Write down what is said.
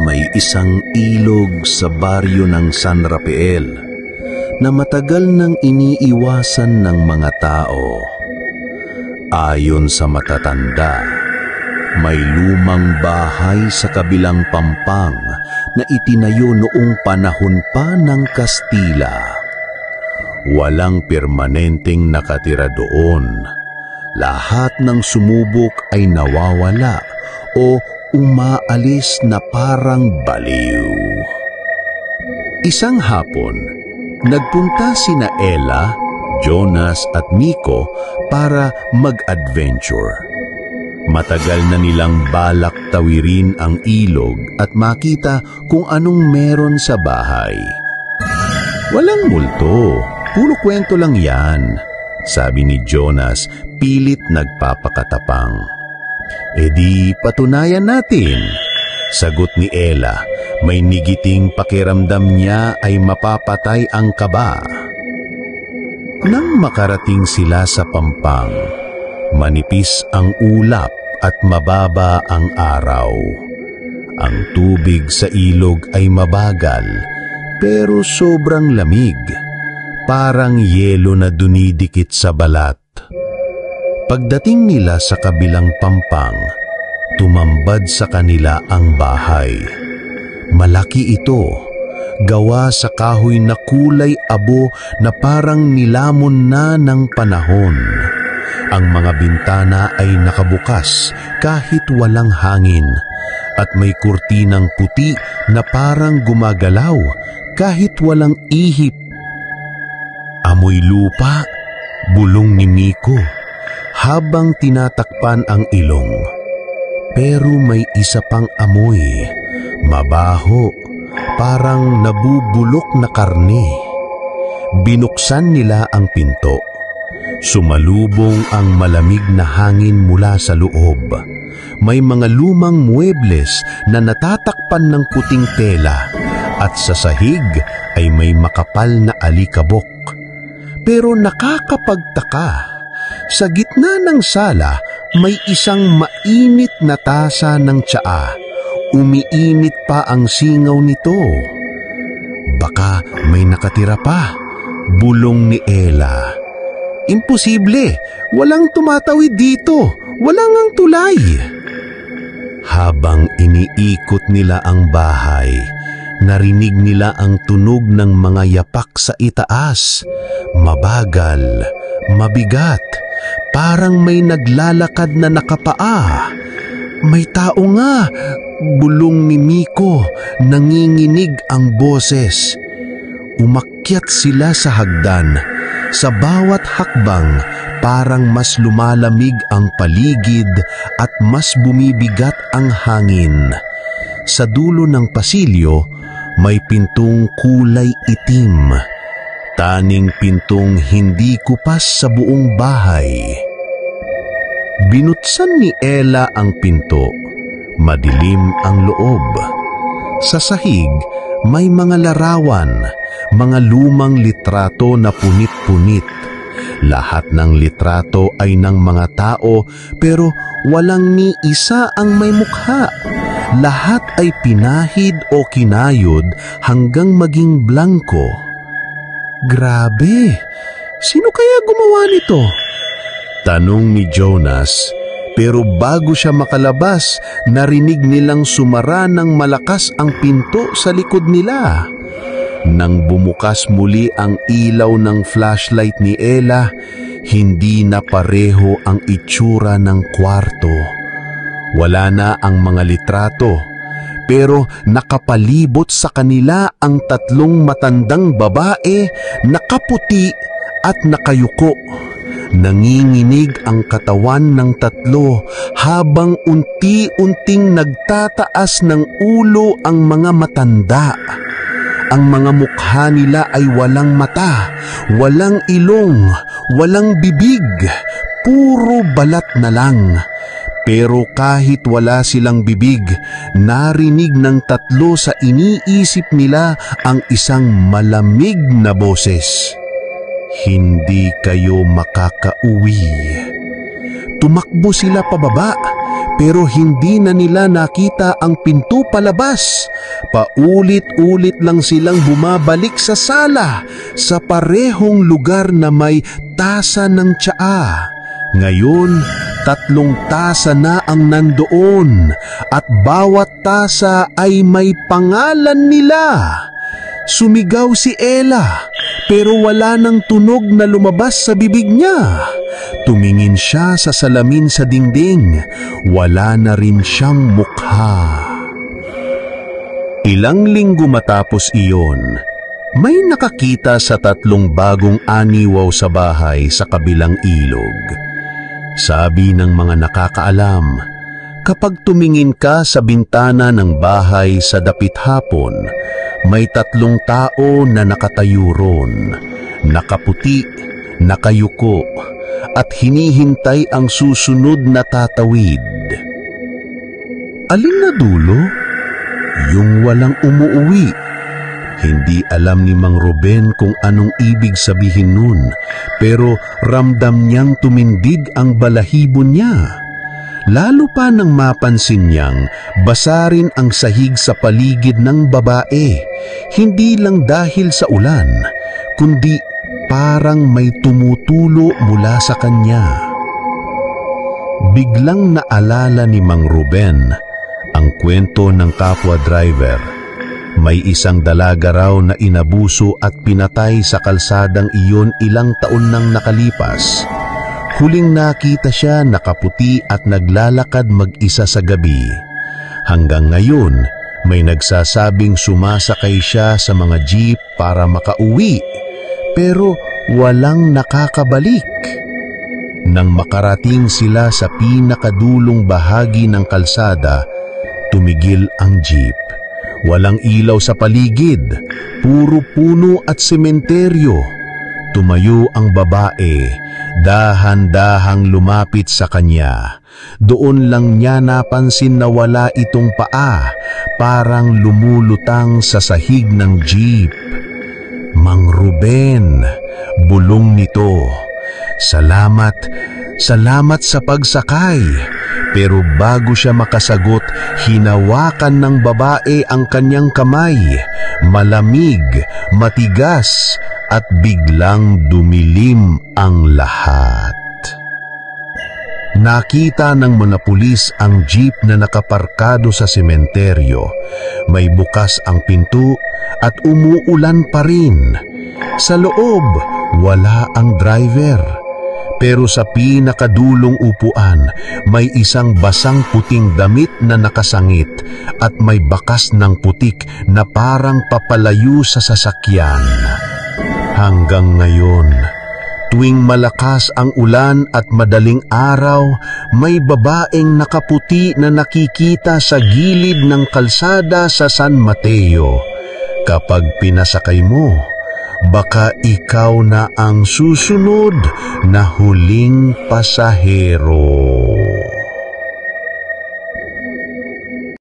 May isang ilog sa baryo ng San Rafael na matagal nang iniiwasan ng mga tao. Ayon sa matatanda, may lumang bahay sa kabilang pampang na itinayo noong panahon pa ng Kastila. Walang permanenteng nakatira doon. Lahat ng sumubok ay nawawala o umaalis na parang baliw. Isang hapon, nagpunta sina Ella, Jonas at Miko para mag-adventure. Matagal na nilang balak tawirin ang ilog at makita kung anong meron sa bahay. Walang multo, puro kwento lang yan, sabi ni Jonas, pilit nagpapakatapang. E di patunayan natin, sagot ni Ella. May nigiting pakiramdam niya ay mapapatay ang kaba. Nang makarating sila sa pampang, manipis ang ulap at mababa ang araw. Ang tubig sa ilog ay mabagal pero sobrang lamig, parang yelo na dunidikit sa balat. Pagdating nila sa kabilang pampang, tumambad sa kanila ang bahay. Malaki ito, gawa sa kahoy na kulay abo na parang nilamon na ng panahon. Ang mga bintana ay nakabukas kahit walang hangin at may kurtinang puti na parang gumagalaw kahit walang ihip. Amoy lupa, bulong ni Miko habang tinatakpan ang ilong. Pero may isa pang amoy, mabaho, parang nabubulok na karne. Binuksan nila ang pinto. Sumalubong ang malamig na hangin mula sa loob. May mga lumang muebles na natatakpan ng puting tela at sa sahig ay may makapal na alikabok. Pero nakakapagtaka, sa gitna ng sala may isang mainit na tasa ng tsaa. Umiinit pa ang singaw nito. Baka may nakatira pa, bulong ni Ella. Imposible, walang tumatawid dito, walang ang tulay. Habang iniikot nila ang bahay, narinig nila ang tunog ng mga yapak sa itaas. Mabagal, mabigat, parang may naglalakad na nakapaa. May tao nga, bulong ni Miko, nanginginig ang boses. Umakyat sila sa hagdan. Sa bawat hakbang, parang mas lumalamig ang paligid at mas bumibigat ang hangin. Sa dulo ng pasilyo, may pintong kulay itim. Taning pintong hindi kupas sa buong bahay. Binutsan ni Ella ang pinto. Madilim ang loob. Sa sahig, may mga larawan, mga lumang litrato na punit-punit. Lahat ng litrato ay ng mga tao pero walang ni isa ang may mukha. Lahat ay pinahid o kinayod hanggang maging blanko. Grabe! Sino kaya gumawa nito? Tanong ni Jonas, pero bago siya makalabas, narinig nilang sumara ng malakas ang pinto sa likod nila. Nang bumukas muli ang ilaw ng flashlight ni Ella, hindi na pareho ang itsura ng kwarto. Wala na ang mga litrato, pero nakapalibot sa kanila ang tatlong matandang babae, nakaputi at nakayuko. Nanginginig ang katawan ng tatlo habang unti-unting nagtataas ng ulo ang mga matanda. Ang mga mukha nila ay walang mata, walang ilong, walang bibig, puro balat na lang. Pero kahit wala silang bibig, narinig ng tatlo sa iniisip nila ang isang malamig na boses. Hindi kayo makakauwi. Tumakbo sila pababa, pero hindi na nila nakita ang pinto palabas. Paulit-ulit lang silang bumabalik sa sala sa parehong lugar na may tasa ng tsaa. Ngayon, 3 tasa na ang nandoon at bawat tasa ay may pangalan nila. Sumigaw si Ella pero wala nang tunog na lumabas sa bibig niya. Tumingin siya sa salamin sa dingding. Wala na rin siyang mukha. Ilang linggo matapos iyon, may nakakita sa 3 bagong aniwaw sa bahay sa kabilang ilog. Sabi ng mga nakakaalam, kapag tumingin ka sa bintana ng bahay sa dapit hapon, may 3 tao na nakatayo ron, nakaputi, nakayuko, at hinihintay ang susunod na tatawid. Alin na dulo? Yung walang umuuwi. Hindi alam ni Mang Ruben kung anong ibig sabihin nun, pero ramdam niyang tumindid ang balahibo niya. Lalo pa nang mapansin niyang basa rin ang sahig sa paligid ng babae, hindi lang dahil sa ulan, kundi parang may tumutulo mula sa kanya. Biglang naalala ni Mang Ruben ang kwento ng kapwa driver. May isang dalaga raw na inabuso at pinatay sa kalsadang iyon ilang taon nang nakalipas. Huling nakita siya nakaputi at naglalakad mag-isa sa gabi. Hanggang ngayon, may nagsasabing sumasakay siya sa mga jeep para makauwi, pero walang nakakabalik. Nang makarating sila sa pinakadulong bahagi ng kalsada, tumigil ang jeep. Walang ilaw sa paligid, puro puno at sementeryo. Tumayo ang babae, dahan-dahang lumapit sa kanya. Doon lang niya napansin na wala itong paa, parang lumulutang sa sahig ng jeep. Mang Ruben, bulong nito. Salamat sa pagsakay. Pero bago siya makasagot, hinawakan ng babae ang kanyang kamay. Malamig, matigas, at biglang dumilim ang lahat. Nakita ng mga pulis ang jeep na nakaparkado sa sementeryo. May bukas ang pinto at umuulan pa rin. Sa loob, wala ang driver. Pero sa pinakadulong upuan, may isang basang puting damit na nakasangit at may bakas ng putik na parang papalayo sa sasakyan. Hanggang ngayon, tuwing malakas ang ulan at madaling araw, may babaeng nakaputi na nakikita sa gilid ng kalsada sa San Mateo. Kapag pinasakay mo, baka ikaw na ang susunod na huling pasahero.